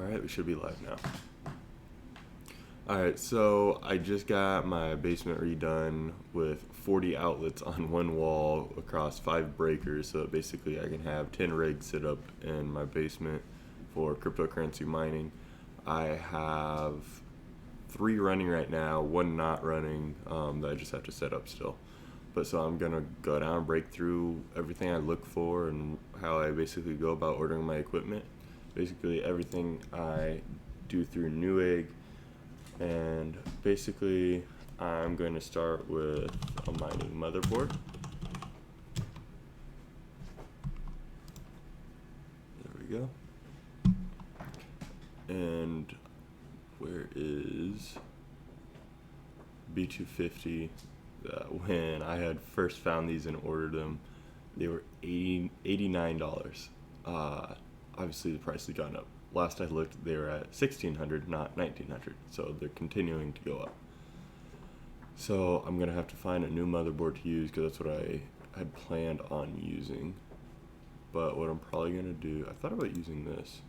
Alright, we should be live now. Alright, so I just got my basement redone with 40 outlets on one wall across 5 breakers, so basically I can have 10 rigs set up in my basement for cryptocurrency mining. I have 3 running right now, 1 not running that I just have to set up still. But so I'm gonna go down and break through everything I look for and how I basically go about ordering my equipment. Basically everything I do through Newegg, and basically I'm going to start with a mining motherboard. There we go. And where is B250? When I had first found these and ordered them, they were $89. Obviously the price has gone up. Last I looked, they were at $1,600, not $1,900. So they're continuing to go up. So I'm gonna have to find a new motherboard to use because that's what I had planned on using. But what I'm probably gonna do, I thought about using this.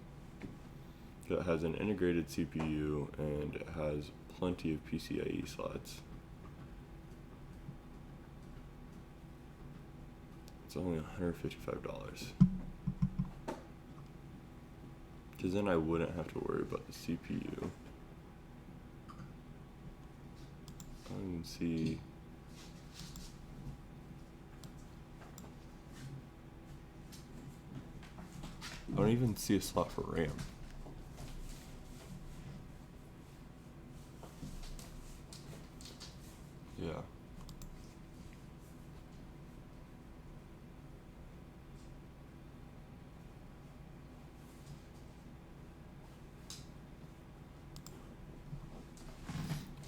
It has an integrated CPU and it has plenty of PCIe slots. It's only $155. Because then I wouldn't have to worry about the CPU. I don't even see. I don't even see a slot for RAM. Yeah.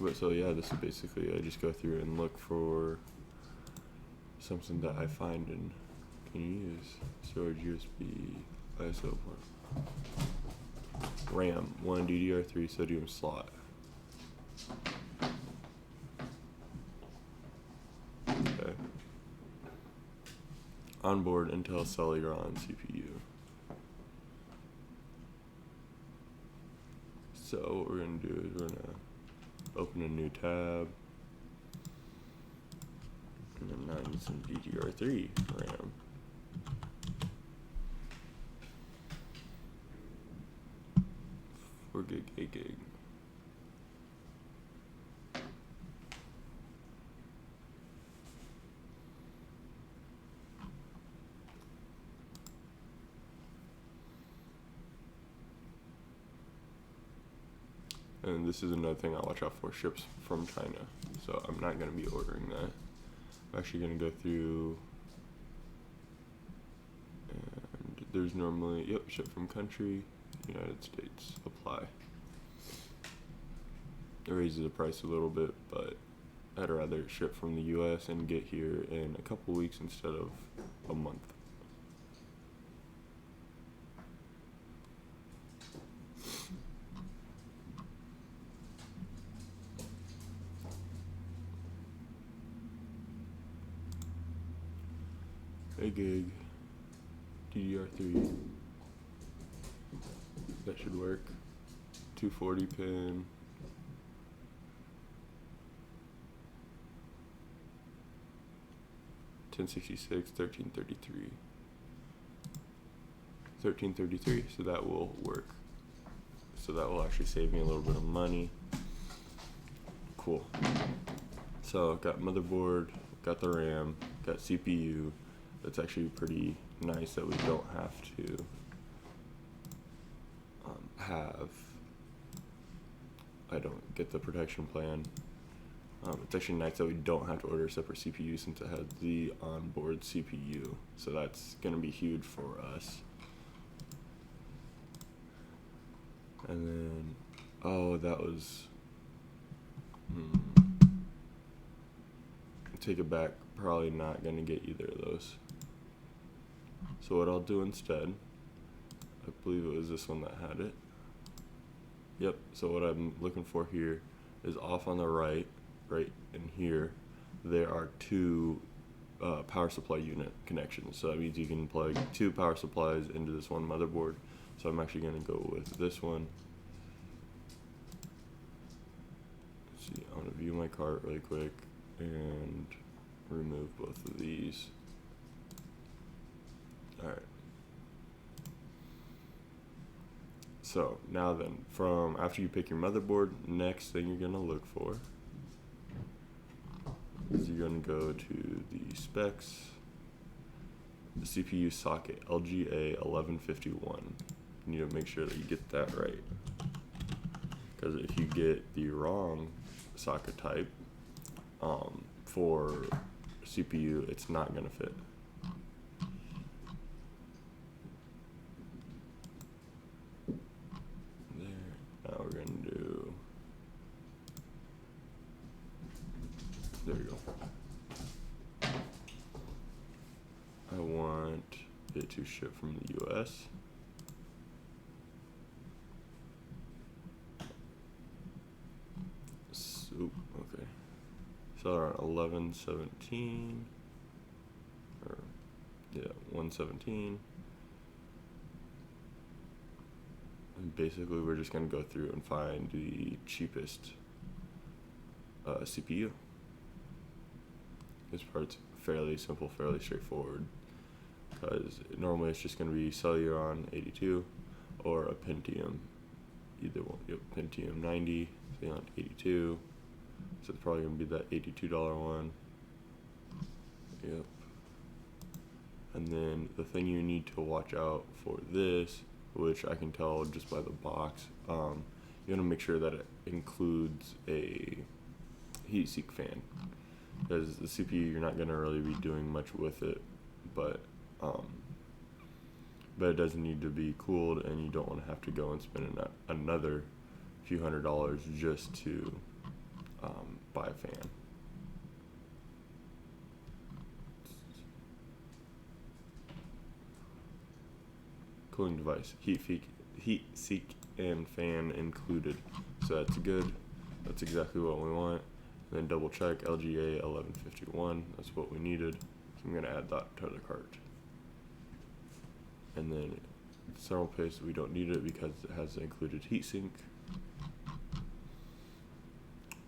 But so yeah, this is basically, I just go through and look for something that I find and can use. Storage USB, ISO port. RAM, 1 DDR3 sodium slot. Okay. Onboard Intel Celeron CPU. So what we're gonna do is we're gonna open a new tab, and then I need some DDR3 RAM. Four gig, 8 gig. And this is another thing I watch out for, ships from China. So I'm not going to be ordering that. I'm actually going to go through, and there's normally, yep, ship from country, United States, apply. It raises the price a little bit, but I'd rather ship from the US and get here in a couple weeks instead of a month. A gig, DDR3, that should work. 240 pin. $1066, $1333. $1333, so that will work. So that will actually save me a little bit of money. Cool. So got motherboard, got the RAM, got CPU. It's actually pretty nice that we don't have to I don't get the protection plan. It's actually nice that we don't have to order a separate CPU since it has the onboard CPU. So that's going to be huge for us. And then, oh, that was, take it back, probably not going to get either of those. So what I'll do instead, I believe it was this one that had it. Yep, so what I'm looking for here is off on the right in here, there are 2 power supply unit connections. So that means you can plug 2 power supplies into this one motherboard. So I'm actually going to go with this one. Let's see, I'm going to view my cart really quick and remove both of these. Alright. So now then, from after you pick your motherboard, next thing you're going to look for is you're going to go to the specs, the CPU socket LGA 1151. You need to make sure that you get that right, because if you get the wrong socket type for CPU, it's not going to fit. There. Now we're going to do, there we go. I want it to ship from the US. Okay. So around 1117, or yeah, 117. And basically, we're just gonna go through and find the cheapest CPU. This part's fairly simple, fairly straightforward, because normally it's just gonna be Celeron 82 or a Pentium, either one. Yep, Pentium 90, Celeron 82. So it's probably going to be that $82 one. Yep. And then the thing you need to watch out for this, which I can tell just by the box, you want to make sure that it includes a heatsink fan. Because the CPU, you're not going to really be doing much with it, but it does need to be cooled, and you don't want to have to go and spend another few $100s just to buy a fan. Cooling device, heat sink and fan included. So that's good. That's exactly what we want. And then double check LGA 1151. That's what we needed. So I'm going to add that to the cart. And then thermal paste, we don't need it because it has the included heatsink.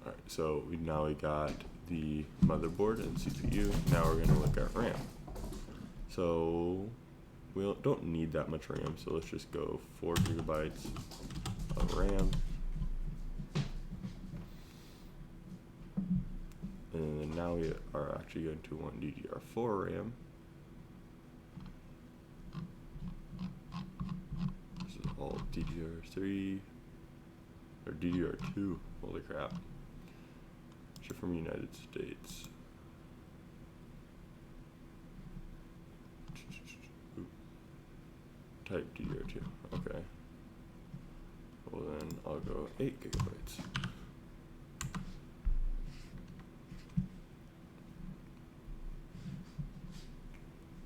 Alright, so now we got the motherboard and CPU. Now we're going to look at RAM. So we don't need that much RAM, so let's just go 4 gigabytes of RAM. And then now we are actually going to want DDR4 RAM. This is all DDR3 or DDR2. Holy crap. Ship from United States. Type DDR2. Okay. Well then I'll go 8 gigabytes.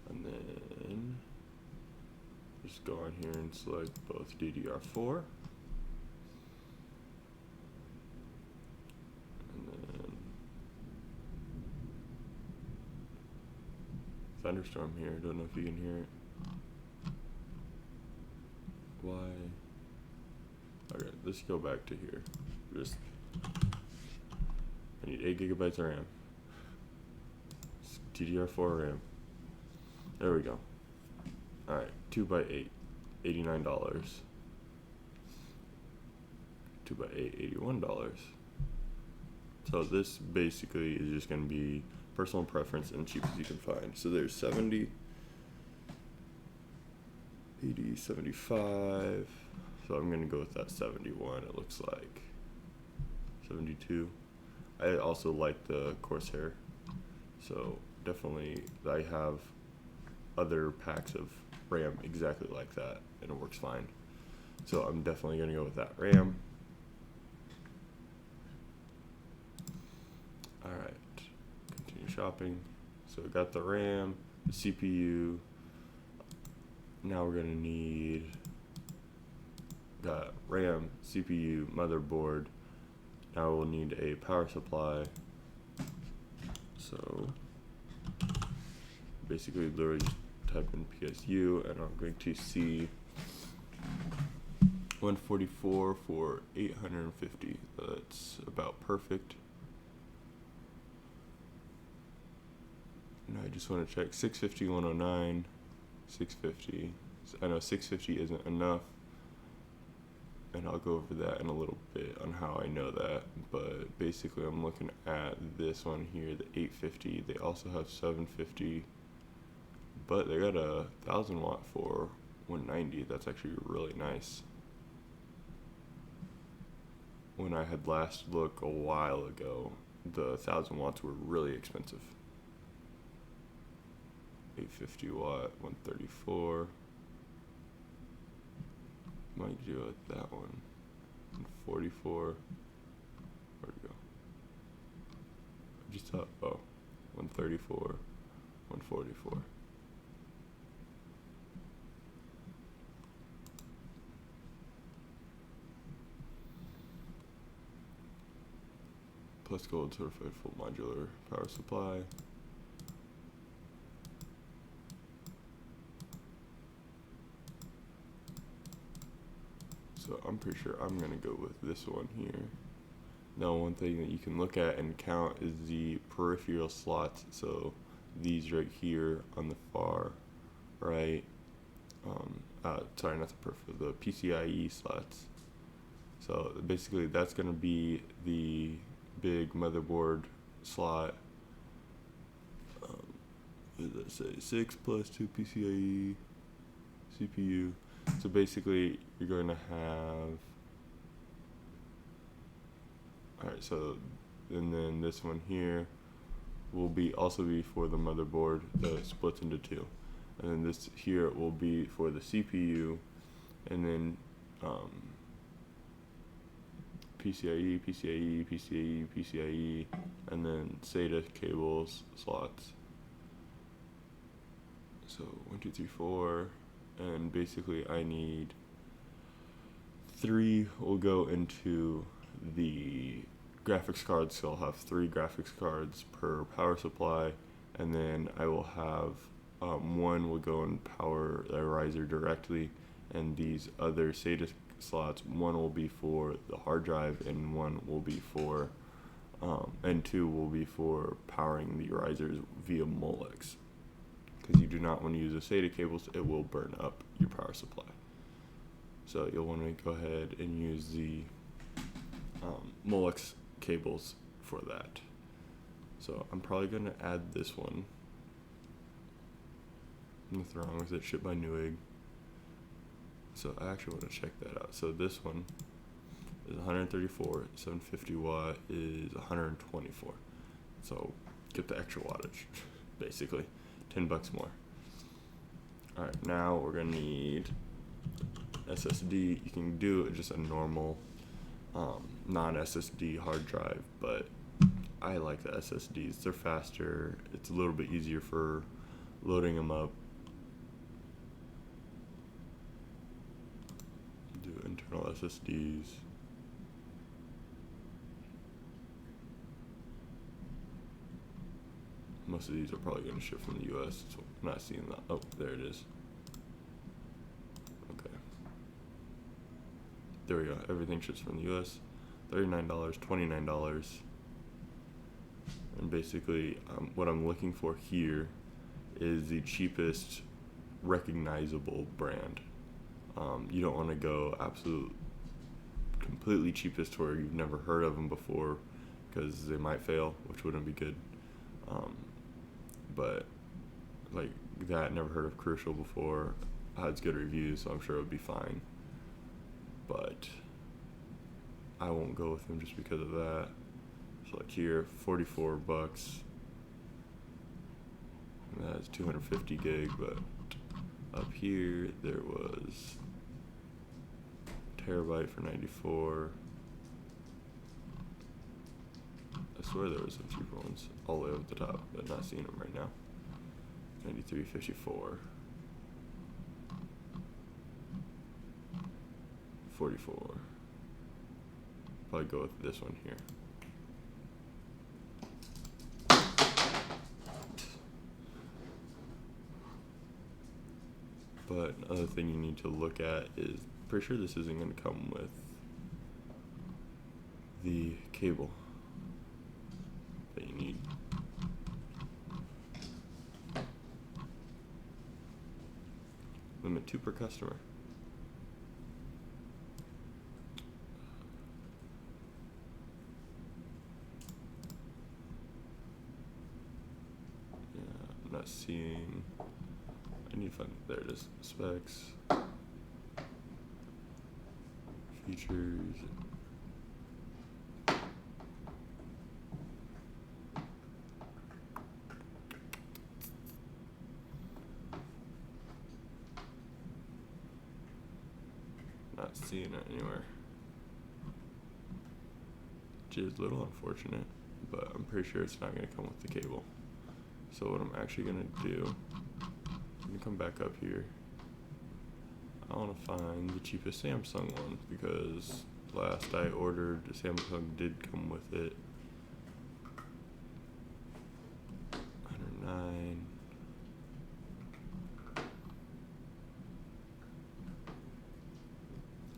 And then just go on here and select both DDR4. And then thunderstorm here. Don't know if you can hear it. Why? Okay, let's go back to here. Just I need 8 gigabytes of RAM. It's DDR4 RAM. There we go. Alright, 2 by 8, $89. 2 by 8, $81. So this basically is just going to be personal preference and cheapest you can find. So there's 70, 80, 75. So I'm going to go with that 71, it looks like. 72. I also like the Corsair. So definitely I have other packs of RAM exactly like that, and it works fine. So I'm definitely going to go with that RAM. Alright, continue shopping. So we got the RAM, the CPU. Now we're going to need RAM, CPU, motherboard. Now we'll need a power supply. So basically literally just type in PSU, and I'm going to see 144 for 850. That's about perfect. And I just want to check 650, 109, 650. I know 650 isn't enough, and I'll go over that in a little bit on how I know that. But basically, I'm looking at this one here, the 850. They also have 750, but they got a 1000 watt for 190. That's actually really nice. When I had last looked a while ago, the 1000 watts were really expensive. 850 watt, 134. Might do it that one. 144. Where'd it go? I just thought, 134, 144. Plus gold certified full modular power supply. So I'm pretty sure I'm gonna go with this one here. Now, one thing that you can look at and count is the peripheral slots. So these right here on the far right, sorry, not the peripheral, the PCIe slots. So basically that's gonna be the big motherboard slot. What does that say? 6 plus 2 PCIe CPU. So basically, you're going to have. Alright, so and then this one here will also be for the motherboard that splits into two, and then this here will be for the CPU, and then PCIe, PCIe, PCIe, PCIe, and then SATA cables slots. So 1, 2, 3, 4. And basically I need 3 will go into the graphics cards, so I'll have 3 graphics cards per power supply, and then I will have 1 will go in power the riser directly, and these other SATA slots, 1 will be for the hard drive, and 1 will be for and 2 will be for powering the risers via Molex. Because you do not want to use the SATA cables, it will burn up your power supply. So you'll want to go ahead and use the Molex cables for that. So I'm probably going to add this one. Nothing wrong with it, shipped by Newegg. So I actually want to check that out. So this one is 134, 750 watt is 124. So get the extra wattage, basically. $10 more. Alright, now we're gonna need SSD. You can do just a normal non-SSD hard drive, but I like the SSDs. They're faster. It's a little bit easier for loading them up. Do internal SSDs. Most of these are probably going to ship from the US, so I'm not seeing that. Oh, there it is. Okay. There we go. Everything ships from the US. $39, $29. And basically, what I'm looking for here is the cheapest recognizable brand. You don't want to go completely cheapest where you've never heard of them before, because they might fail, which wouldn't be good. But like that, never heard of Crucial before, had good reviews, so I'm sure it would be fine. But I won't go with them just because of that. So like here, $44. And that's 250 gig, but up here there was terabyte for 94. I swear there was some cheaper ones all the way up at the top, but not seeing them right now. 9354. 44. Probably go with this one here. But another thing you need to look at is, pretty sure this isn't going to come with the cable that you need. Limit 2 per customer. Yeah, I'm not seeing. I need to find, there it is. Specs, features. Not seeing it anywhere, which is a little unfortunate, but I'm pretty sure it's not going to come with the cable. So what I'm actually going to do, I'm going to come back up here. I want to find the cheapest Samsung one, because last I ordered, the Samsung did come with it. 109.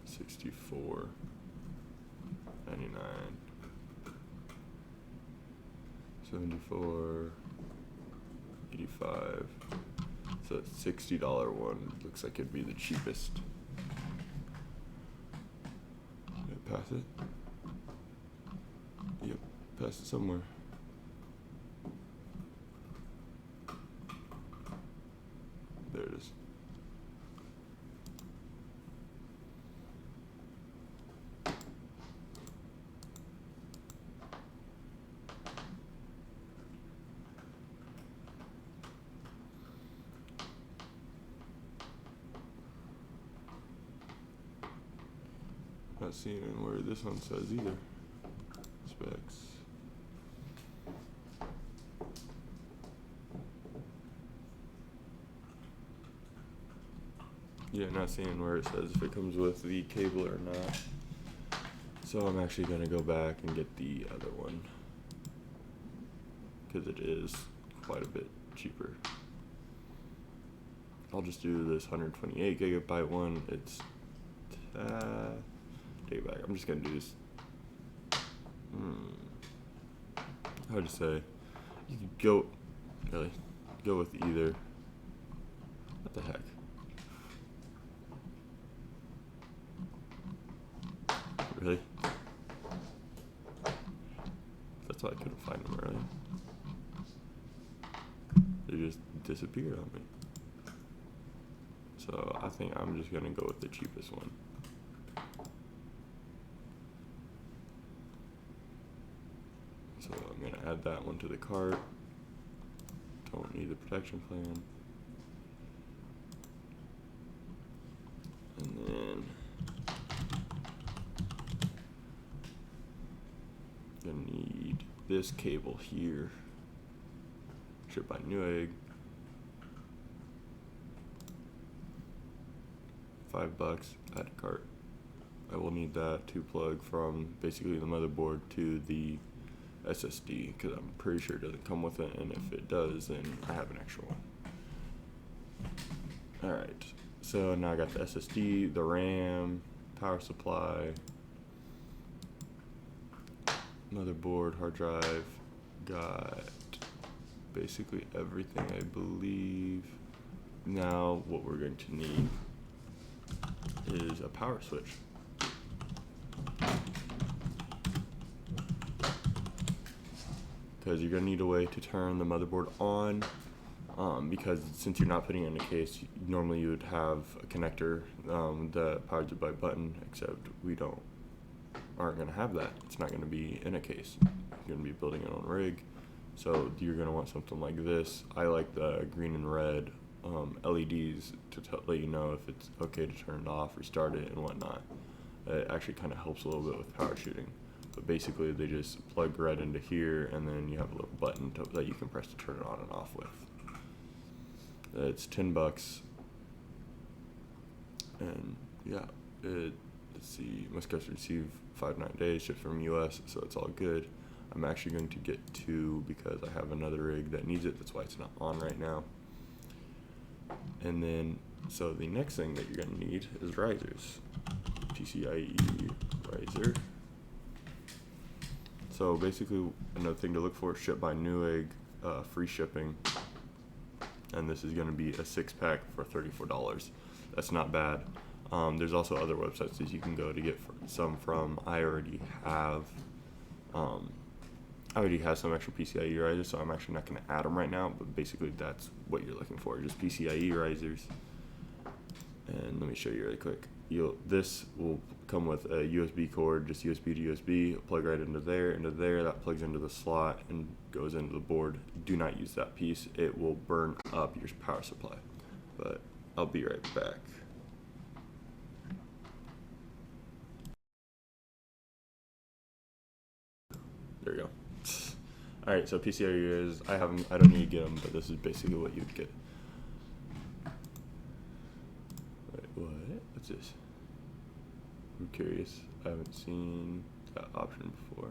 $64.99. $74.85. So that $60 one looks like it'd be the cheapest. Did I pass it? Yep, pass it somewhere. There it is. Not seeing where this one says either. Specs. Yeah, not seeing where it says if it comes with the cable or not. So I'm actually going to go back and get the other one, because it is quite a bit cheaper. I'll just do this 128 gigabyte one. It's take it back. I'm just gonna do this. Hard to say. You could go with either. What the heck? Really? That's why I couldn't find them earlier. They just disappeared on me. So I think I'm just gonna go with the cheapest one. So I'm gonna add that one to the cart. Don't need the protection plan. And then gonna need this cable here. Shipped by Newegg. $5. Add to cart. I will need that to plug from basically the motherboard to the SSD, because I'm pretty sure it doesn't come with it, and if it does, then I have an extra one. Alright, so now I got the SSD, the RAM, power supply, motherboard, hard drive, got basically everything, I believe. Now what we're going to need is a power switch. Because you're going to need a way to turn the motherboard on, because since you're not putting it in a case, normally you would have a connector that powers it by button, except we aren't going to have that. It's not going to be in a case. You're going to be building it on rig, so you're going to want something like this. I like the green and red LEDs to let you know if it's okay to turn it off, restart it, and whatnot. It actually kind of helps a little bit with power shooting. But basically, they just plug right into here, and then you have a little button that you can press to turn it on and off with. It's $10, and yeah, let's see, must go to receive 5 to 9 days, shipped from US, so it's all good. I'm actually going to get 2 because I have another rig that needs it. That's why it's not on right now. And then So the next thing that you're going to need is risers. PCIe riser. So basically, another thing to look for, shipped by Newegg, free shipping. And this is going to be a 6-pack for $34. That's not bad. There's also other websites that you can go to get some from. I already have some extra PCIe risers, so I'm actually not going to add them right now. But basically, that's what you're looking for, just PCIe risers. And let me show you really quick. This will come with a USB cord, just USB to USB, plug right into there, that plugs into the slot and goes into the board. Do not use that piece. It will burn up your power supply. But I'll be right back. There we go. Alright, so PCIe is, I don't need to get them, but this is basically what you'd get. Wait, what? What's this? I'm curious. I haven't seen that option before.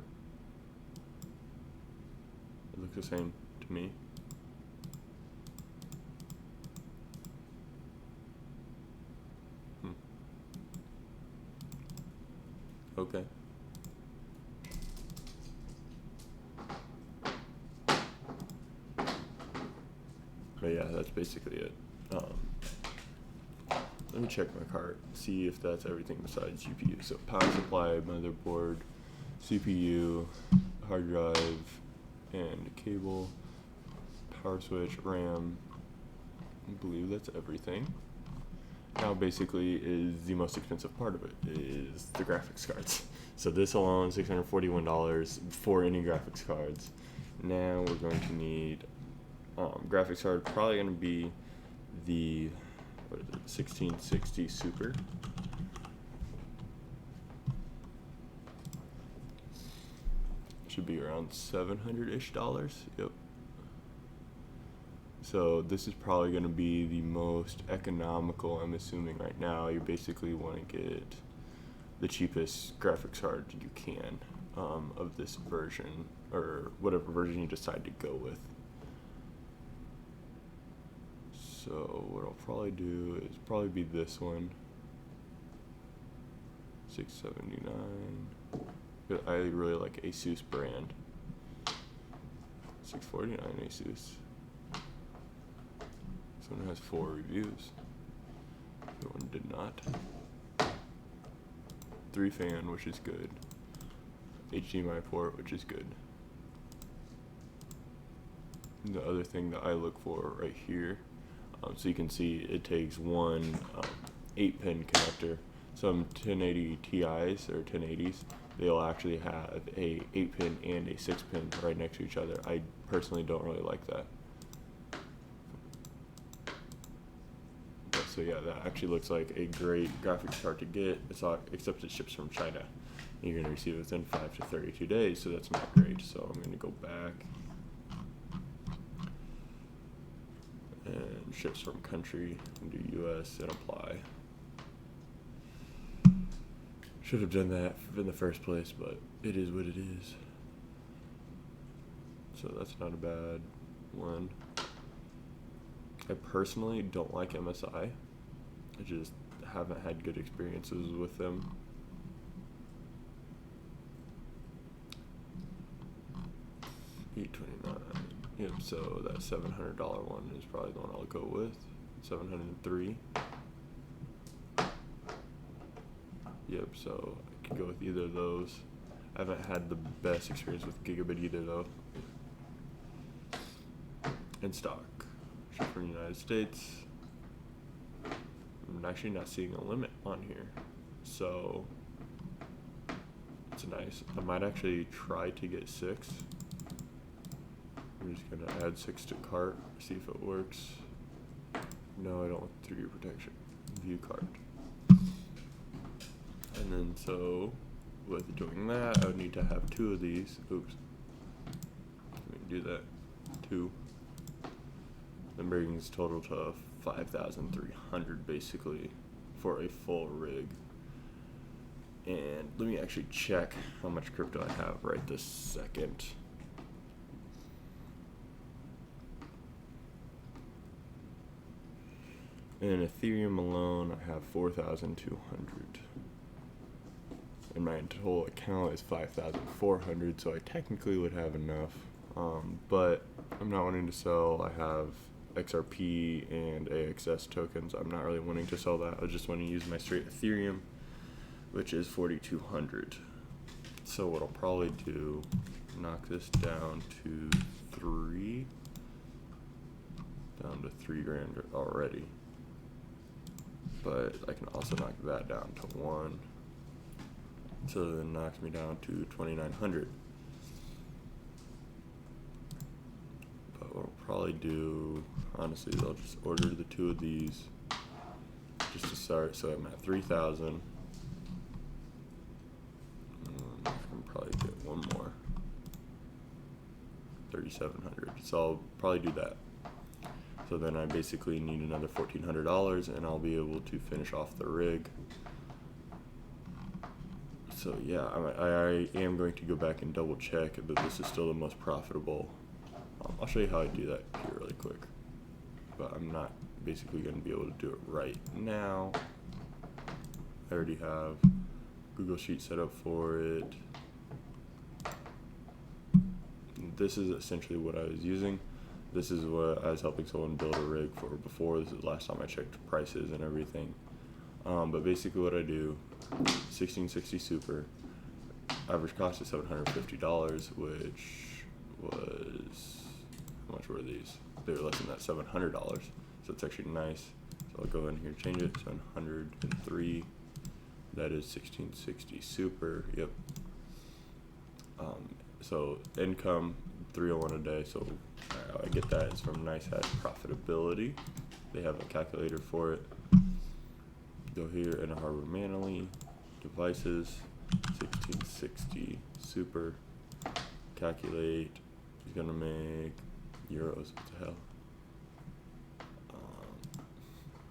It looks the same to me. Okay. But yeah, that's basically it. Let me check my cart, see if that's everything besides GPU. So power supply, motherboard, CPU, hard drive, and cable, power switch, RAM. I believe that's everything. Now basically is the most expensive part of it is the graphics cards. So this alone, $641 for any graphics cards. Now we're going to need graphics card, probably going to be the 1660 Super. Should be around $700-ish. Yep. So this is probably going to be the most economical, I'm assuming right now. You basically want to get the cheapest graphics card you can of this version, or whatever version you decide to go with. So what I'll probably do is probably be this one, $679. I really like Asus brand. $649 Asus. This one has 4 reviews. The one did not. 3 fan, which is good. HDMI port, which is good. And the other thing that I look for right here, so you can see it takes one 8-pin connector. Some 1080 Ti's or 1080s, they'll actually have a 8-pin and a 6-pin right next to each other. I personally don't really like that. So yeah, that actually looks like a great graphics card to get, except it ships from China. You're going to receive it within 5 to 32 days, so that's not great. So I'm going to go back and ships from country and do US and apply. Should have done that in the first place, but it is what it is. So that's not a bad one. I personally don't like MSI. I just haven't had good experiences with them. $829. Yep, so that $700 one is probably the one I'll go with. $703. Yep, so I could go with either of those. I haven't had the best experience with Gigabit either though. In stock. Shipped from the United States. I'm actually not seeing a limit on here. So it's nice. I might actually try to get 6. I'm just gonna add 6 to cart, see if it works. No, I don't want 3-year protection. View cart. And then so with doing that, I would need to have 2 of these. Oops. Let me do that. 2. That brings total to 5,300 basically for a full rig. And let me actually check how much crypto I have right this second. In Ethereum alone, I have 4,200. And my total account is 5,400, so I technically would have enough. But I'm not wanting to sell. I have XRP and AXS tokens. I'm not really wanting to sell that. I just want to use my straight Ethereum, which is 4,200. So what I'll probably do, knock this down to 3 grand already. But I can also knock that down to 1. So then it knocks me down to 2,900. But what I'll probably do, honestly, is I'll just order the 2 of these just to start. So I'm at 3,000. I can probably get one more. 3,700. So I'll probably do that. So then I basically need another $1,400 and I'll be able to finish off the rig. So yeah, I am going to go back and double check that this is still the most profitable. I'll show you how I do that here really quick. But I'm not basically going to be able to do it right now. I already have Google Sheet set up for it. This is essentially what I was using. This is what I was helping someone build a rig for before. This is the last time I checked prices and everything. But basically what I do, 1660 Super, average cost is $750, which was, how much were these? They were less than that, $700, so it's actually nice. So I'll go in here, change it, 703, that is 1660 Super, yep. So income, 301 a day, so I get that. It's from Nice Hash Profitability. They have a calculator for it. Go here, enter hardware manually, devices, 1660 Super, calculate, he's gonna make euros, what the hell?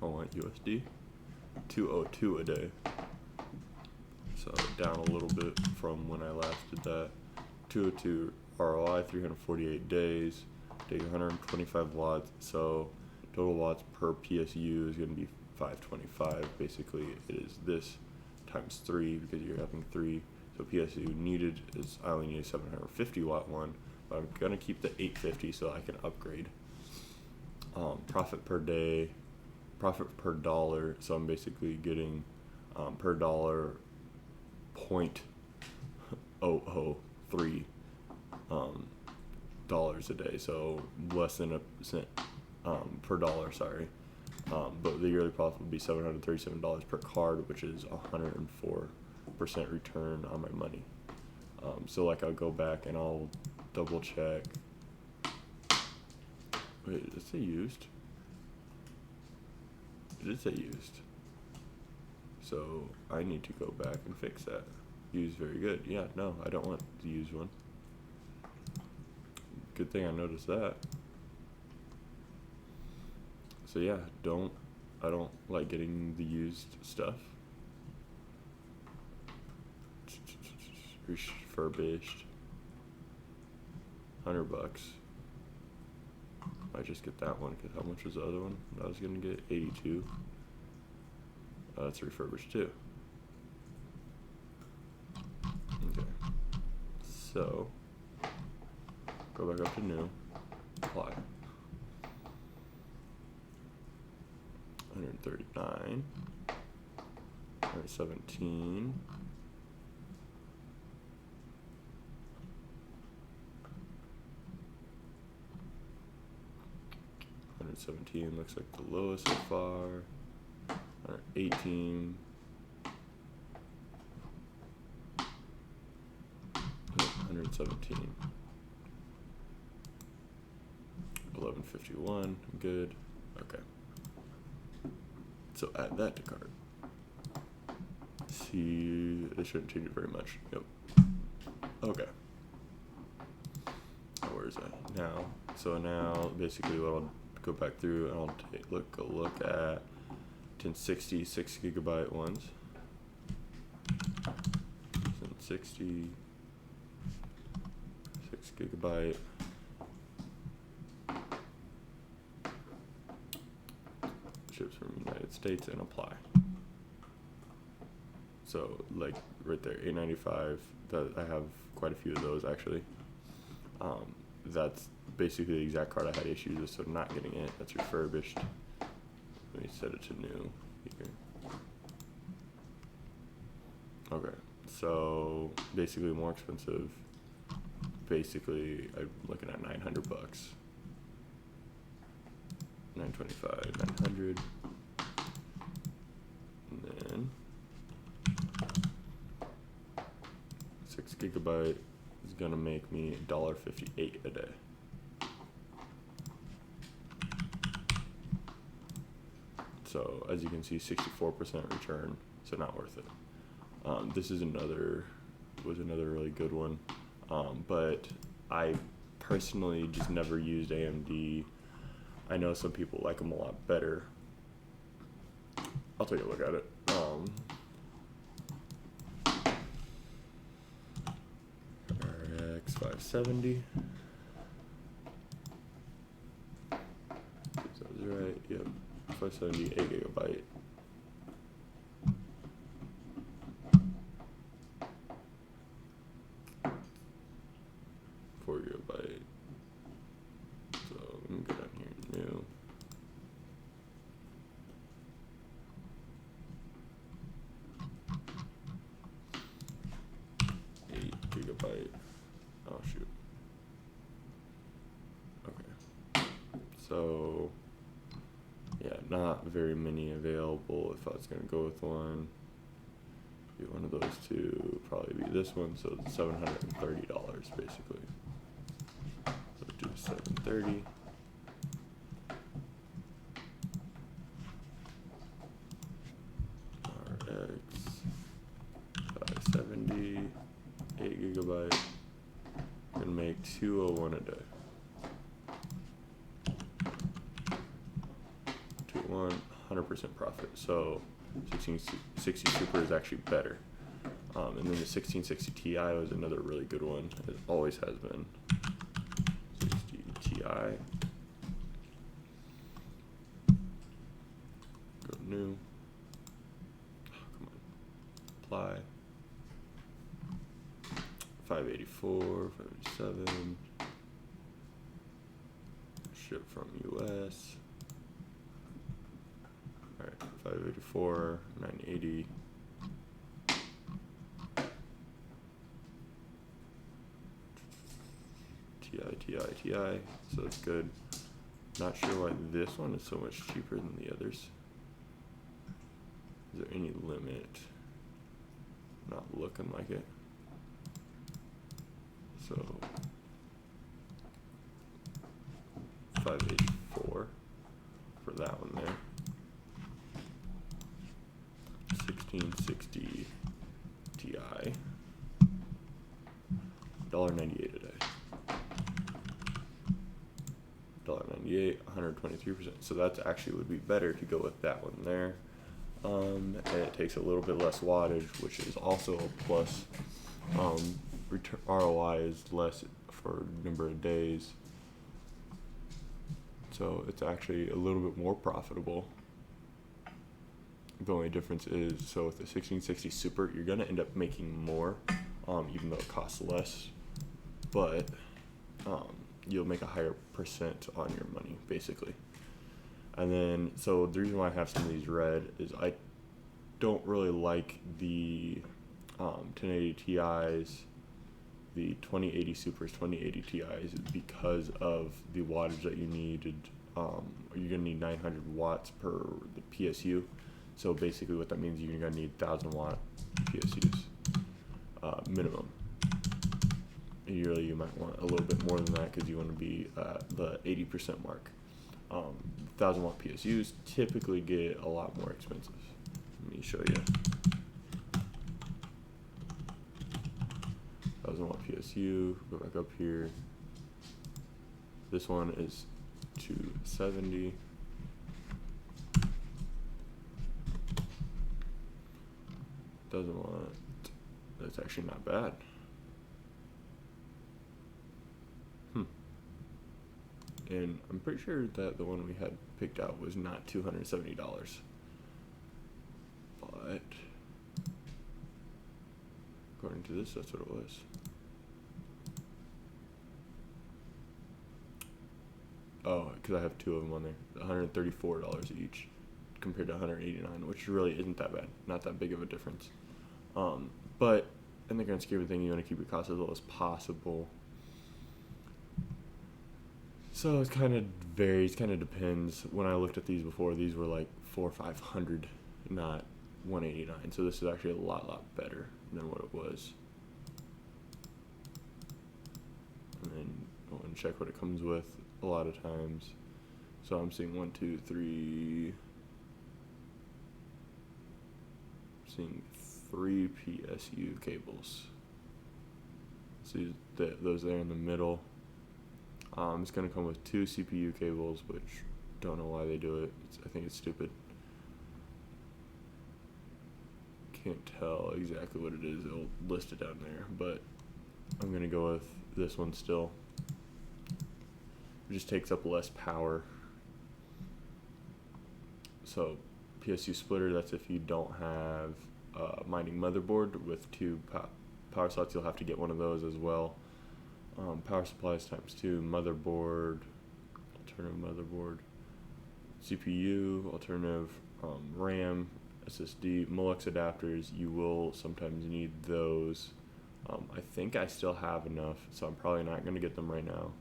I want USD, 202 a day. So down a little bit from when I last did that. 202 ROI, 348 days, take 125 watts, so total watts per PSU is going to be 525. Basically, it is this times 3 because you're having 3. So PSU needed is, I only need a 750 watt one, but I'm going to keep the 850 so I can upgrade. Profit per day, profit per dollar, so I'm basically getting per dollar 0.003 dollars a day, so less than a cent per dollar, sorry. But the yearly profit would be $737 per card, which is 104% return on my money. So like I'll go back and I'll double check. Wait, did it say used? It did say used. So I need to go back and fix that. Used, very good. Yeah, no, I don't want the used one. Good thing I noticed that. So yeah, I don't like getting the used stuff. Refurbished. $100. I just get that one because how much was the other one? I was gonna get 82. It's refurbished too. Okay. So go back up to new. Apply. 139. 117. 117 looks like the lowest so far. 118. 117. 1151. Good. Okay. So add that to cart. See, they shouldn't change it very much. Yep. Okay. Where is that now? So now, basically, what I'll go back through and I'll take a look at 1060 6 gigabyte ones. 1060 6 gigabyte. ships from the United States, and apply. So like right there, $8.95. That I have quite a few of those actually. That's basically the exact card I had issues with, so not getting it. That's refurbished. Let me set it to new here. Okay, so basically more expensive. Basically, I'm looking at $900. 925, 900, and then 6 gigabyte is gonna make me $1.58 a day. So as you can see, 64% return, so not worth it. This is was another really good one, but I personally just never used AMD. I know some people like them a lot better. I'll take a look at it. RX 570. That was right. Yep. 570, 8 gigabyte. So let me go down here, new. 8 gigabyte. Oh shoot. Okay. So yeah, not very many available. If I was gonna go with one, be one of those two, probably be this one. So it's $730 basically. So do 730. RX 570, 8 gigabyte. Gonna make 201 a day. 201, 100% profit. So 1660 Super is actually better. And then the 1660 Ti was another really good one. It always has been. 60 Ti. Go new. Oh, come on. Apply. 584, 587. Ship from US. Alright, 584, 980. TI, so that's good. Not sure why this one is so much cheaper than the others. Is there any limit? Not looking like it. So 584 for that one there. 1660 Ti. $1.98 a day. $1.98, 123%. So that actually would be better to go with that one there. And it takes a little bit less wattage, which is also a plus. ROI is less for number of days. So it's actually a little bit more profitable. The only difference is, so with the 1660 Super, you're gonna end up making more, even though it costs less, but you'll make a higher percent on your money, basically. And then, so the reason why I have some of these red is I don't really like the 1080 Ti's, the 2080 Supers, 2080 Ti's, because of the wattage that you needed. You're gonna need 900 watts per the PSU. So basically what that means, you're gonna need 1,000 watt PSUs, minimum. Usually you might want a little bit more than that because you want to be the 80% mark. 1,000 watt PSUs typically get a lot more expensive. Let me show you. 1,000 watt PSU, go back up here. This one is 270. Doesn't want, that's actually not bad. and I'm pretty sure that the one we had picked out was not $270, but according to this, that's what it was. Oh, because I have two of them on there, $134 each compared to $189, which really isn't that bad, not that big of a difference. But in the grand scheme of things, you want to keep your costs as low as possible. So it kind of varies, kind of depends. When I looked at these before, these were like $400 or $500, not $189. So this is actually a lot better than what it was. And then go and check what it comes with a lot of times. So I'm seeing 1, 2, 3. Seeing 3 PSU cables. See those there in the middle. It's going to come with 2 CPU cables, which don't know why they do it. I think it's stupid. Can't tell exactly what it is. It'll list it down there, but I'm going to go with this one still. It just takes up less power. So Psu Splitter, that's if you don't have a mining motherboard with 2 power slots, you'll have to get one of those as well. Power supplies ×2, motherboard, alternative motherboard, CPU, alternative RAM, SSD, Molex adapters. You will sometimes need those. I think I still have enough, so I'm probably not going to get them right now.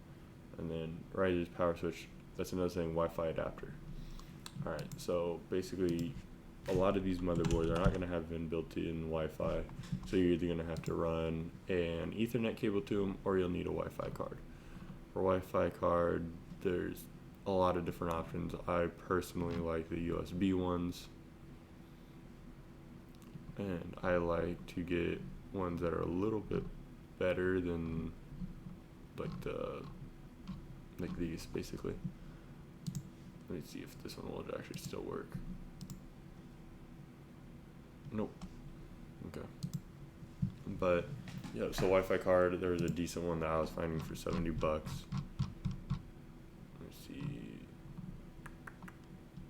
And then Riser's power switch, that's another thing, Wi-Fi adapter. Alright, so basically a lot of these motherboards are not going to have built-in Wi-Fi, so you're either going to have to run an Ethernet cable to them, or you'll need a Wi-Fi card. For Wi-Fi card, there's a lot of different options. I personally like the USB ones, and I like to get ones that are a little bit better than like these, basically. Let me see if this one will actually still work. Nope. Okay. But yeah, so Wi-Fi card, there was a decent one that I was finding for $70. Let's see.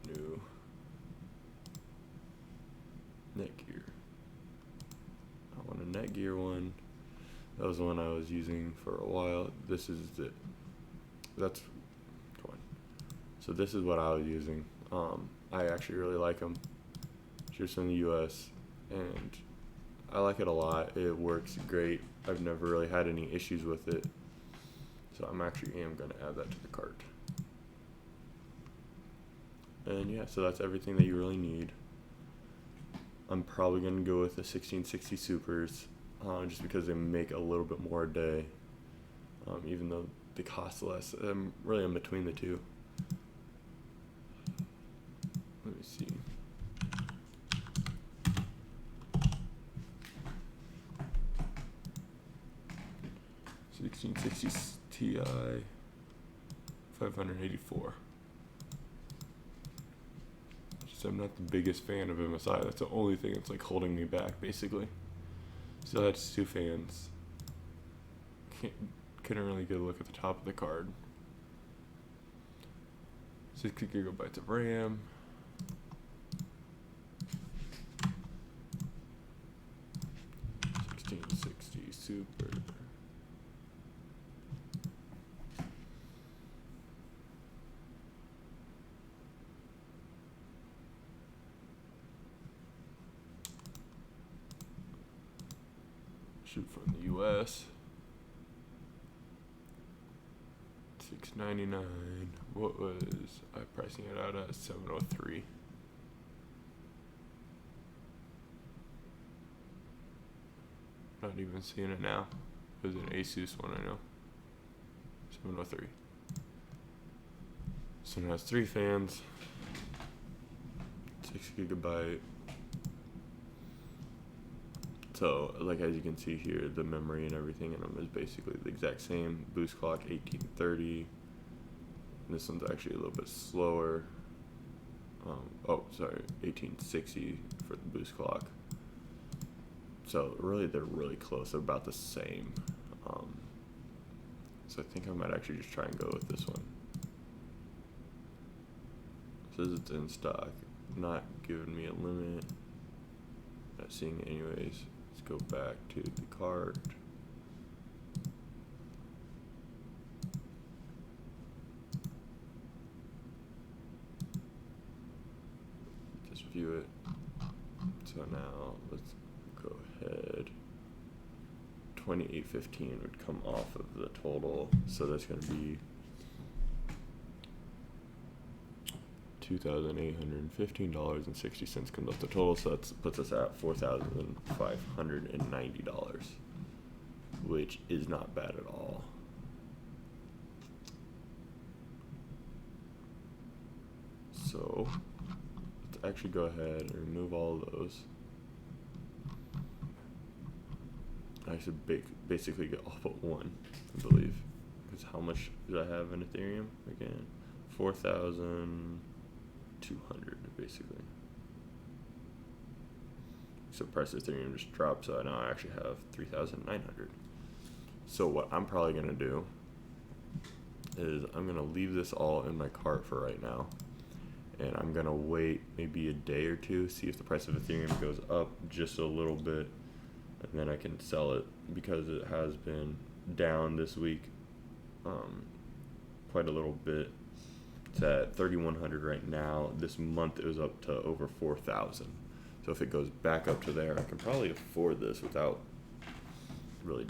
New Netgear. I want a Netgear one. That was the one I was using for a while. This is it. That's one. So this is what I was using. I actually really like them. Just from the US, and I like it a lot. It works great. I've never really had any issues with it, so I'm actually going to add that to the cart. And yeah, so that's everything that you really need. I'm probably going to go with the 1660 Supers, just because they make a little bit more a day, even though they cost less. I'm really in between the two. Let me see. 1660 Ti 584. Just I'm not the biggest fan of MSI. That's the only thing that's like holding me back, basically. Still that's 2 fans. Couldn't really get a look at the top of the card. 60 gigabytes of RAM. $1660 Super. Shoot from the US. $699. What was I pricing it out at? $703. Not even seeing it now. It was an Asus one, I know. 703. So now it's 3 fans. 6 gigabyte. So, like as you can see here, the memory and everything in them is basically the exact same. Boost clock 1830. And this one's actually a little bit slower. 1860 for the boost clock. So really, they're really close. They're about the same. So I think I might actually just try and go with this one. Says it's in stock. Not giving me a limit. Not seeing it anyways. Let's go back to the cart. Just view it. So now let's go ahead. 28.15 would come off of the total, so that's going to be $2,815.60 comes off the total, so that puts us at $4,590, which is not bad at all. So let's actually go ahead and remove all of those. I should basically get all but one, I believe. Because how much did I have in Ethereum again? 4,200 basically. So price of Ethereum just dropped, so now I actually have 3,900. So what I'm probably gonna do is I'm gonna leave this all in my cart for right now, and I'm gonna wait maybe a day or two, see if the price of Ethereum goes up just a little bit, and then I can sell it, because it has been down this week quite a little bit. It's at 3,100 right now. This month it was up to over 4,000. So if it goes back up to there, I can probably afford this without really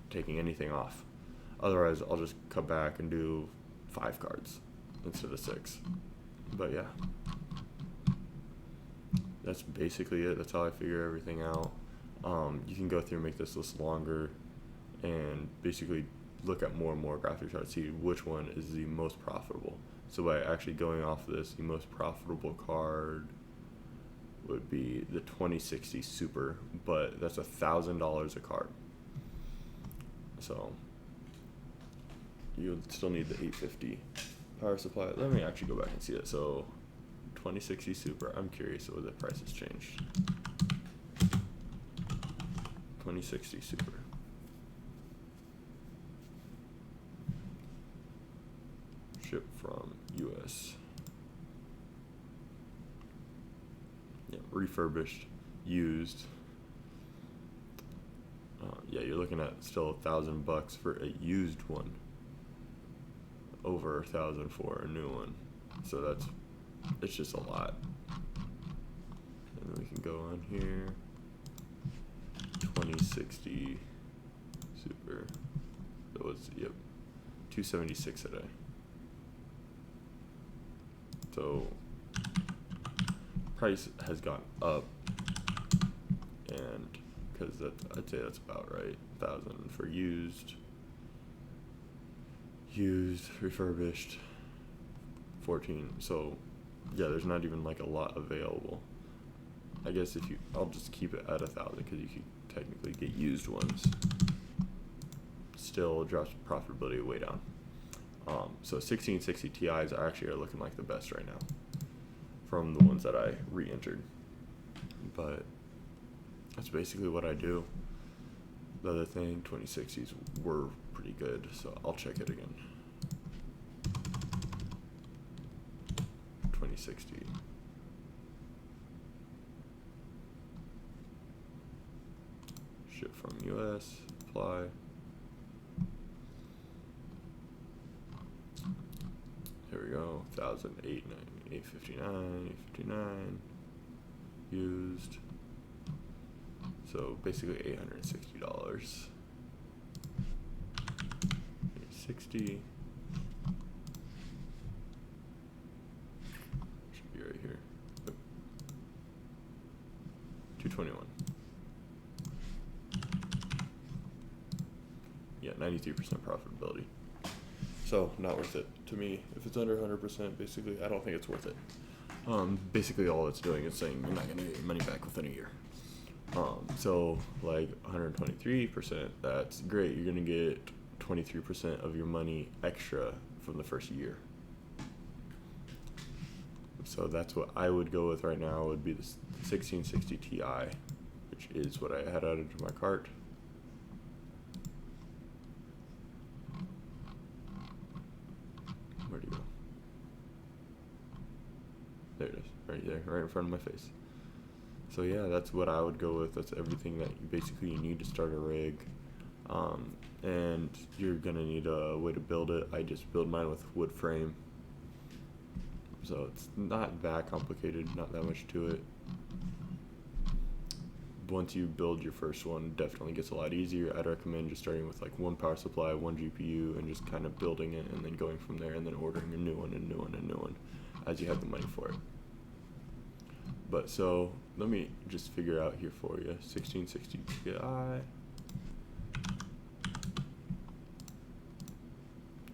taking anything off. Otherwise, I'll just cut back and do 5 cards instead of 6. But yeah, that's basically it. That's how I figure everything out. You can go through and make this list longer and basically look at more and more graphic charts, see which one is the most profitable. So by actually going off of this, the most profitable card would be the 2060 Super, but that's $1,000 a card. So you still need the 850 power supply. Let me actually go back and see it. So 2060 Super, I'm curious whether the price has changed. 2060 Super. Shipped from US. Yeah, refurbished, used. Yeah, you're looking at still $1,000 for a used one. Over 1,000 for a new one. So it's just a lot. And then we can go on here. 2060 Super. That was, yep, 276 a day. So price has gone up, and because I'd say that's about right. 1,000 for used, refurbished, 14. So yeah, there's not even like a lot available. I guess I'll just keep it at 1,000 because you can technically get used ones. Still drops profitability way down. So 1660 Ti's actually are looking like the best right now from the ones that I re-entered. But that's basically what I do. The other thing, 2060s were pretty good, so I'll check it again. 2060. Ship from US, apply. Here we go, 859, used. So basically $860. 860. Should be right here. Yep. 221. Yeah, 93% profitability. So not worth it to me. If it's under 100%, basically, I don't think it's worth it. Basically, all it's doing is saying you're not going to get your money back within a year. So like 123%, that's great. You're going to get 23% of your money extra from the first year. So that's what I would go with right now. Would be the 1660 Ti, which is what I had added to my cart. Where'd you go? right in front of my face. So yeah, that's what I would go with. That's everything that you need to start a rig. And you're gonna need a way to build it. I just build mine with wood frame. So it's not that complicated, not that much to it. Once you build your first one, it definitely gets a lot easier. I'd recommend just starting with like one power supply, one GPU, and just kind of building it and then going from there and then ordering a new one, as you have the money for it. But so let me just figure out here for you. 1660 Ti.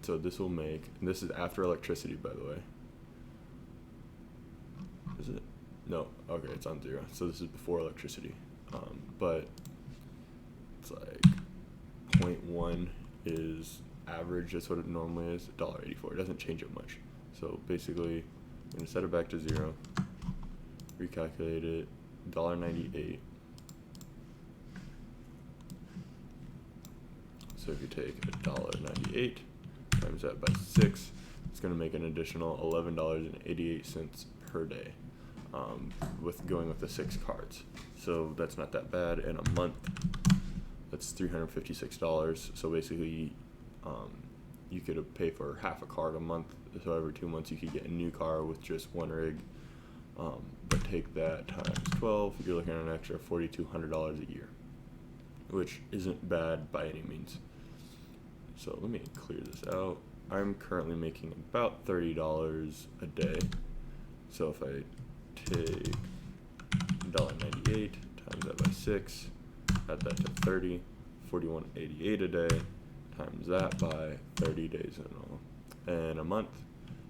So this will make, and this is after electricity, by the way. Is it? No. Okay, it's on 0. So this is before electricity. But it's like 0.1 is average. That's what it normally is. $1.84. It doesn't change it much. So basically, I'm gonna set it back to 0. Recalculate it. $1.98. So if you take $1.98 times that by 6, it's going to make an additional $11.88 per day, with going with the 6 cards. So that's not that bad. In a month, that's $356. So basically, you could pay for half a card a month. So every 2 months, you could get a new car with just one rig. But take that times 12, you're looking at an extra $4,200 a year, which isn't bad by any means. So let me clear this out. I'm currently making about $30 a day. So if I take $1.98 times that by 6, add that to 30, $41.88 a day, times that by 30 days in a month.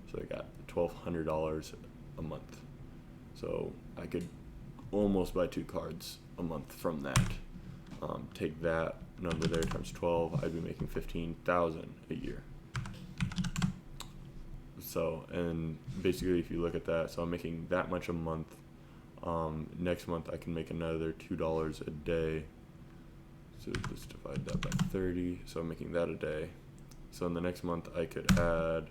So I got $1,200 a month. So I could almost buy 2 cards a month from that. Take that number there times 12, I'd be making $15,000 a year. So, and basically if you look at that, so I'm making that much a month. Next month I can make another $2 a day. So let's divide that by 30. So I'm making that a day. So in the next month I could add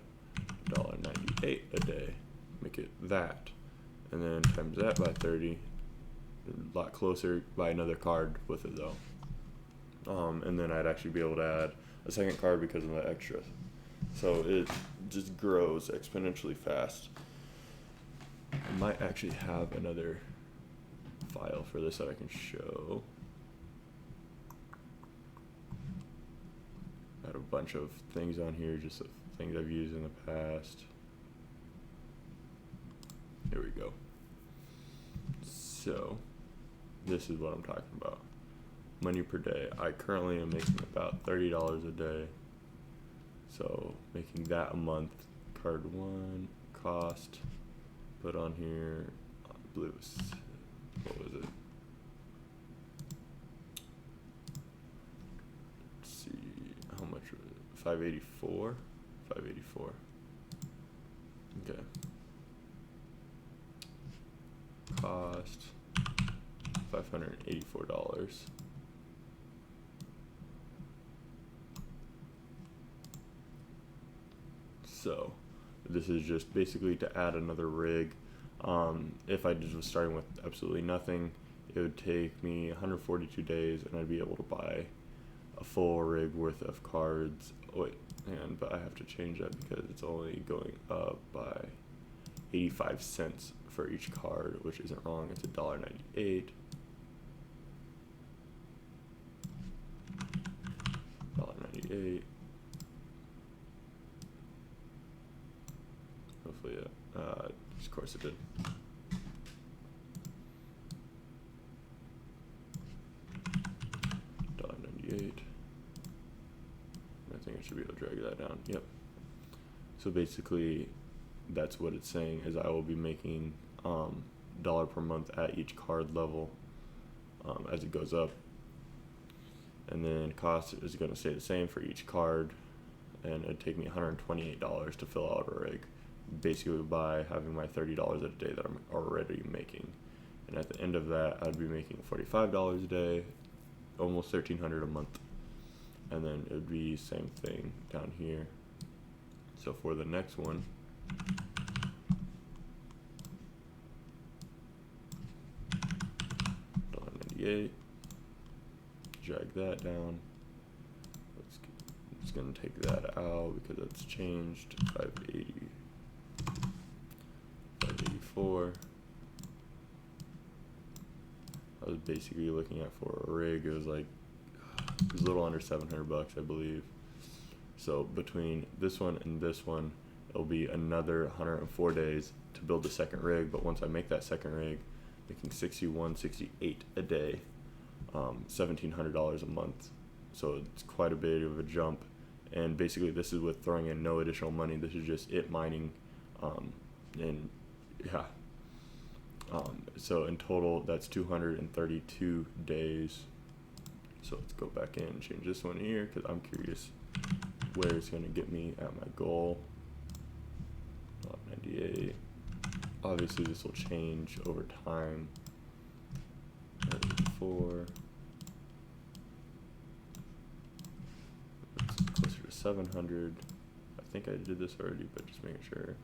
$1.98 a day, make it that. And then times that by 30, a lot closer, buy another card with it though. And then I'd actually be able to add a second card because of the extra. So it just grows exponentially fast. I might actually have another file for this that I can show. I had a bunch of things on here, just things I've used in the past. Here we go. So this is what I'm talking about. Money per day. I currently am making about $30 a day. So making that a month. Card 1, cost, put on here, I believe it was, what was it? Let's see, how much was it? 584? 584. Okay. Cost $584. So this is just basically to add another rig. If I just was starting with absolutely nothing, it would take me 142 days and I'd be able to buy a full rig worth of cards. Wait, but I have to change that because it's only going up by 85 cents for each card, which isn't wrong. It's $1.98. $1.98. Hopefully, of course it did. $1.98. I think I should be able to drag that down. Yep. So basically, that's what it's saying is I will be making dollar per month at each card level as it goes up, and then cost is going to stay the same for each card, and it'd take me $128 to fill out a rig, basically by having my $30 a day that I'm already making. And at the end of that, I'd be making $45 a day, almost $1,300 a month. And then it would be same thing down here. So for the next one, $12.98. Drag that down. I'm just gonna take that out because that's changed. 580, 584. I was basically looking at for a rig. It was a little under $700, I believe. So between this one and this one, it'll be another 104 days to build the second rig. But once I make that second rig, making 61, 68 a day, $1,700 a month. So it's quite a bit of a jump. And basically, this is with throwing in no additional money. This is just it mining, and yeah. So in total, that's 232 days. So let's go back in and change this one here because I'm curious where it's going to get me at my goal. 98. Obviously, this will change over time. 94. It's closer to 700. I think I did this already, but just making sure.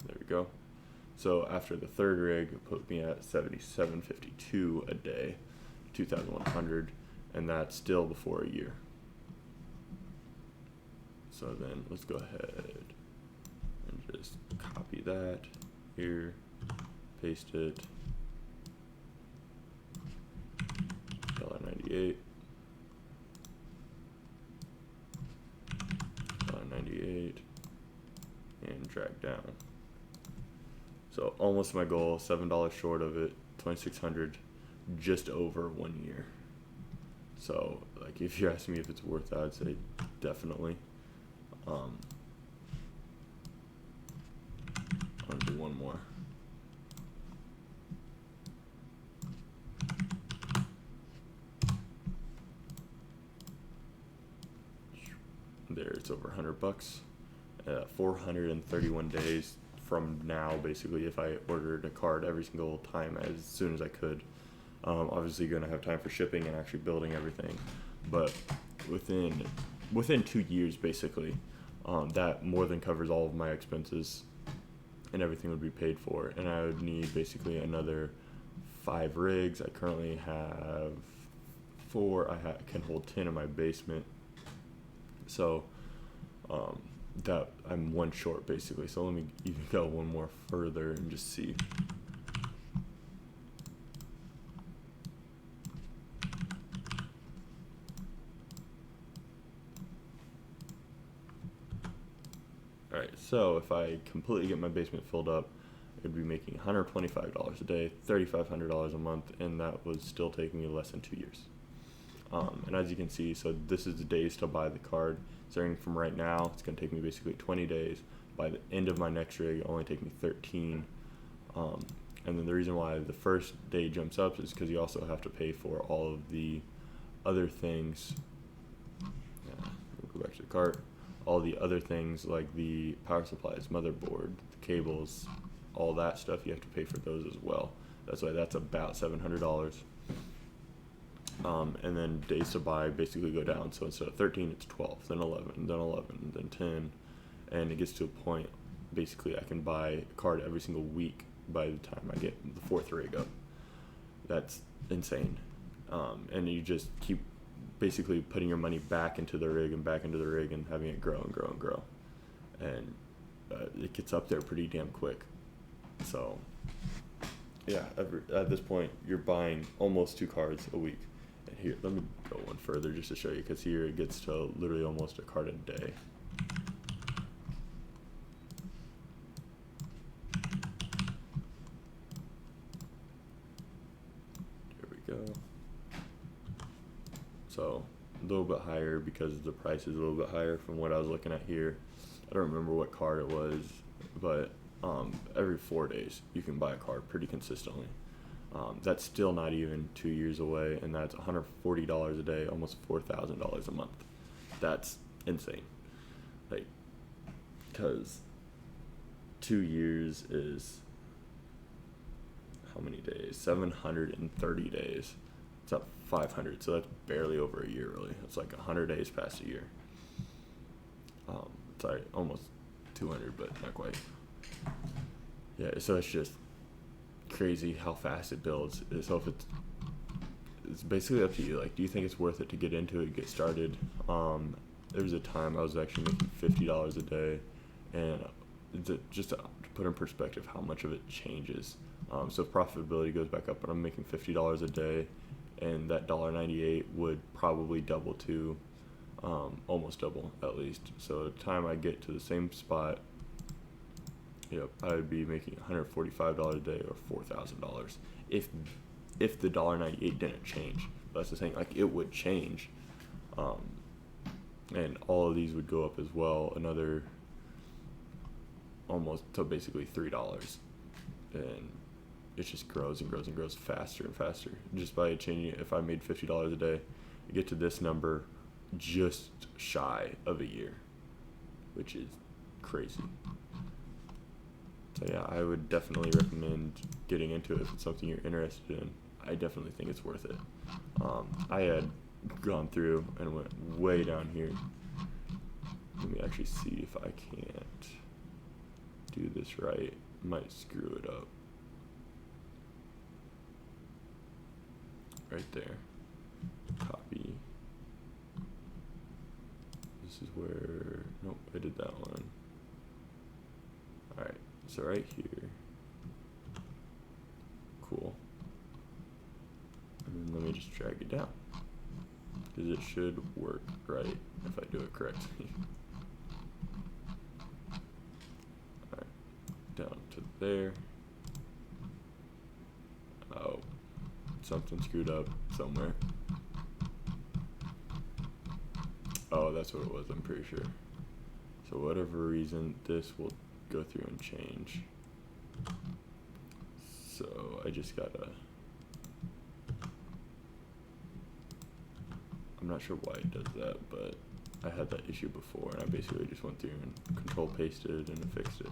There we go. So after the third rig, it put me at 77.52 a day, 2,100, and that's still before a year. So then let's go ahead and just copy that here, paste it, $1.98, $1.98, and drag down. So almost my goal, $7 short of it, 2,600, just over 1 year. So like if you're asking me if it's worth that, I'd say definitely. I'm gonna do one more. There, it's over $100. 431 days from now, basically, if I ordered a card every single time as soon as I could. Obviously, you're gonna have time for shipping and actually building everything, but within 2 years, basically, that more than covers all of my expenses, and everything would be paid for. And I would need basically another 5 rigs. I currently have 4. I can hold 10 in my basement, so that I'm 1 short basically. So let me even go one more further and just see. Alright, so if I completely get my basement filled up, I'd be making $125 a day, $3,500 a month, and that was still taking me less than 2 years. And as you can see, so this is the days to buy the card. Starting from right now, it's going to take me basically 20 days. By the end of my next rig, it'll only take me 13. And then the reason why the first day jumps up is because you also have to pay for all of the other things. Yeah, we'll go back to the cart. All the other things like the power supplies, motherboard, the cables, all that stuff, you have to pay for those as well. That's why that's about $700. And then days to buy basically go down. So instead of 13, it's 12, then 11, then 11, then 10. And it gets to a point, basically, I can buy a card every single week by the time I get the 4th rig up. That's insane. And you just keep basically putting your money back into the rig and back into the rig and having it grow and grow and grow. And it gets up there pretty damn quick. So, yeah, at this point, you're buying almost 2 cards a week. And here, let me go one further just to show you, because here it gets to literally almost a card a day. There we go. So a little bit higher because the price is a little bit higher from what I was looking at here. I don't remember what card it was, but every 4 days you can buy a card pretty consistently. That's still not even 2 years away, and that's $140 a day, almost $4,000 a month. That's insane. Like, because 2 years is how many days? 730 days. It's up 500, so that's barely over a year, really. It's like 100 days past a year. Sorry, almost 200, but not quite. Yeah, so it's just crazy how fast it builds. So if it's basically up to you. Like, do you think it's worth it to get into it, get started? There was a time I was actually making $50 a day, and just to put in perspective how much of it changes. So if profitability goes back up, and I'm making $50 a day, and that $1.98 would probably double to almost double at least. So the time I get to the same spot, I would be making $145 a day or $4,000 if the $1.98 didn't change. But that's the thing, like, it would change, and all of these would go up as well, another almost to basically $3, and it just grows and grows and grows faster and faster just by changing it. If I made $50 a day, I get to this number just shy of a year, which is crazy. So yeah, I would definitely recommend getting into it if it's something you're interested in. I definitely think it's worth it. I had gone through and went way down here. Let me actually see if I can't do this right. Might screw it up. Right there. Copy. This is where, nope, I did that one. Alright, so right here. Cool. And then let me just drag it down, because it should work right if I do it correctly. Alright, down to there. Oh, something screwed up somewhere. Oh, that's what it was, I'm pretty sure. So whatever reason, this will go through and change. So I just gotta, I'm not sure why it does that, but I had that issue before, and I basically just went through and control pasted and fixed it.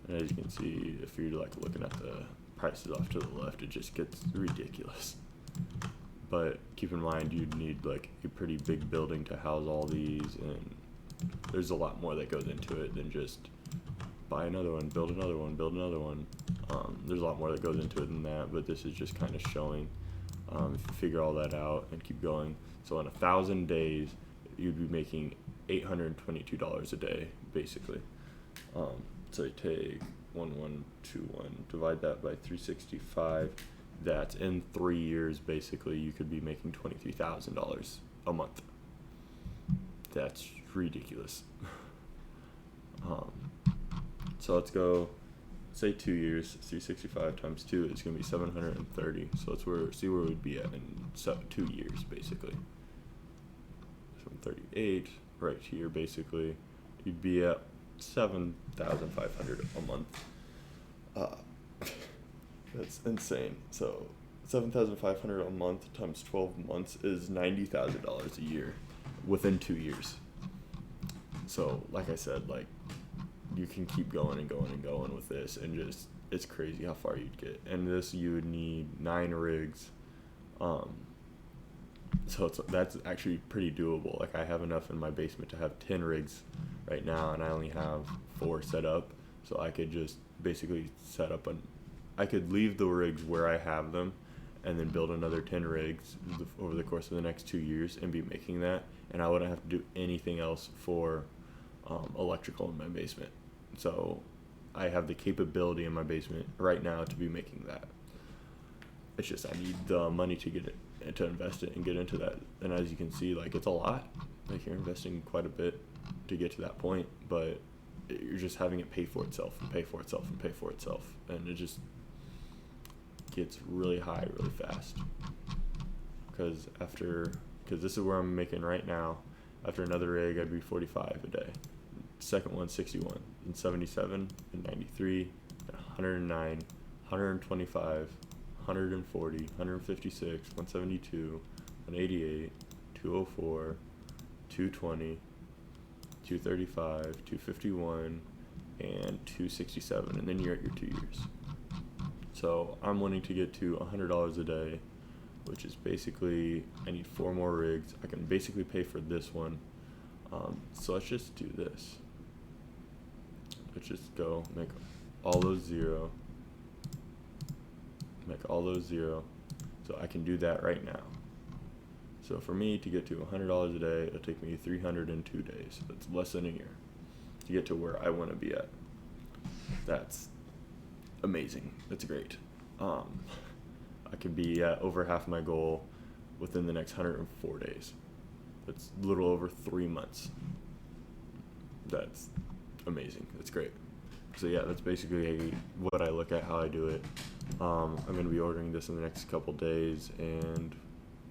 And as you can see, if you're like looking at the prices off to the left, it just gets ridiculous. But keep in mind, you'd need like a pretty big building to house all these, and there's a lot more that goes into it than just buy another one, build another one, build another one. There's a lot more that goes into it than that, but this is just kind of showing if you figure all that out and keep going. So in 1,000 days, you'd be making $822 a day, basically. So you take 1121, divide that by 365. That's in 3 years, basically, you could be making $23,000 a month. That's ridiculous. So let's go, say 2 years. 365 times 2 is going to be 730. So let's see where we'd be at in 2 years, basically. 738, right here, basically. You'd be at 7,500 a month. That's insane. So 7,500 a month times 12 months is $90,000 a year within 2 years. So like I said, like, you can keep going and going and going with this, and just, it's crazy how far you'd get. And this, you would need 9 rigs. So that's actually pretty doable. Like, I have enough in my basement to have 10 rigs right now, and I only have 4 set up. So I could just basically set up I could leave the rigs where I have them, and then build another 10 rigs over the course of the next 2 years and be making that, and I wouldn't have to do anything else for electrical in my basement. So I have the capability in my basement right now to be making that. It's just I need the money to get it, to invest it and get into that. And as you can see, like, it's a lot. Like, you're investing quite a bit to get to that point, but you're just having it pay for itself and pay for itself and pay for itself, and it just gets really high really fast. Because this is where I'm making right now. After another rig, I'd be 45 a day. Second one, 61, and 77, and 93, and 109, 125, 140, 156, 172, 188, 204, 220, 235, 251, and 267, and then you're at your 2 years. So I'm wanting to get to $100 a day, which is basically, I need 4 more rigs. I can basically pay for this one. So let's just do this. Let's just go make all those 0. Make all those 0. So I can do that right now. So for me to get to $100 a day, it'll take me 302 days. That's less than a year to get to where I want to be at. That's amazing. That's great. I could be at over half my goal within the next 104 days. That's a little over 3 months. That's amazing. That's great. So yeah, that's basically what I look at, how I do it. I'm going to be ordering this in the next couple days, and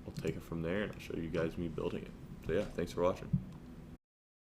I'll take it from there, and I'll show you guys me building it. So yeah, thanks for watching.